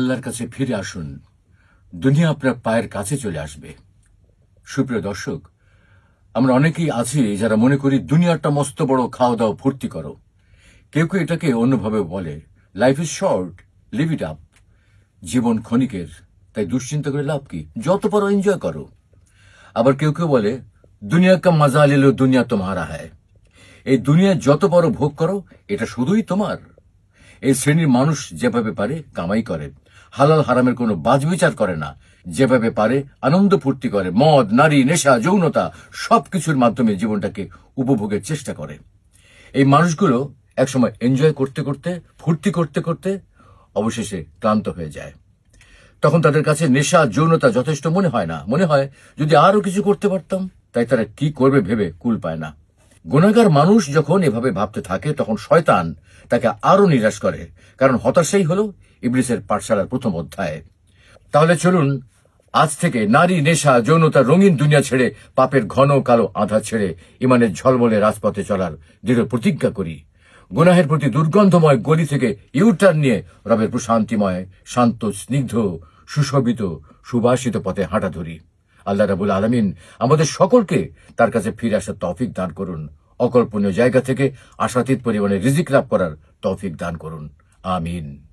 আল্লাহর কাছে ফিরে আসুন, দুনিয়া আপনার পায়ের কাছে চলে আসবে। সুপ্রিয় দর্শক, আমরা অনেকেই আছি যারা মনে করি দুনিয়াটা মস্ত বড়, খাওয়া দাওয়া ফুর্তি করো। কেউ কেউ এটাকে অন্যভাবে বলে, life is short, live it up. জীবন ক্ষণিকের, তাই দুশ্চিন্তা করে লাভ কি, যত পারো এনজয় করো। আবার কেউ কেউ বলে, দুনিয়া কা মজা লেলো দুনিয়া তোমারা হ্যায়। এই দুনিয়া যত পারো ভোগ করো, এটা শুধুই তোমার। এই শ্রেণীর মানুষ যেভাবে পারে কামাই করে, হালাল হারামের কোনো বাজবিচার করে না। যেভাবে পারে আনন্দ ফুর্তি করে, মদ, নারী, নেশা, যৌনতা সবকিছুর মাধ্যমে জীবনটাকে উপভোগের চেষ্টা করে। এই মানুষগুলো একসময় এনজয় করতে করতে, ফুর্তি করতে করতে অবশেষে ক্লান্ত হয়ে যায়। তখন তাদের কাছে নেশা, যৌনতা যথেষ্ট মনে হয় না। মনে হয় যদি আরো কিছু করতে পারতাম। তাই তারা কি করবে ভেবে কুল পায় না। গুনাহগার মানুষ যখন এভাবে ভাবতে থাকে, তখন শয়তান তাকে আরো নিরাশ করে, কারণ হতাশাই হল ইবলিসের পাঠশালার প্রথম অধ্যায়। তাহলে চলুন আজ থেকে নারী, নেশা, যৌনতা রঙিন দুনিয়া ছেড়ে, পাপের ঘন কালো আঁধার ছেড়ে ইমানের ঝলমলে রাজপথে চলার দৃঢ় প্রতিজ্ঞা করি। গুনাহের প্রতি দুর্গন্ধময় গলি থেকে ইউটার্ন নিয়ে রবের প্রশান্তিময়, শান্ত, স্নিগ্ধ, সুশোভিত, সুবাসিত পথে হাঁটা ধরি। আল্লাহ রাব্বুল আলামিন আমাদের সকলকে তার কাছে ফিরে আসার তৌফিক দান করুন। অকল্পনীয় জায়গা থেকে আশাতীত পরিমাণে রিজিক লাভ করার তৌফিক দান করুন। আমিন।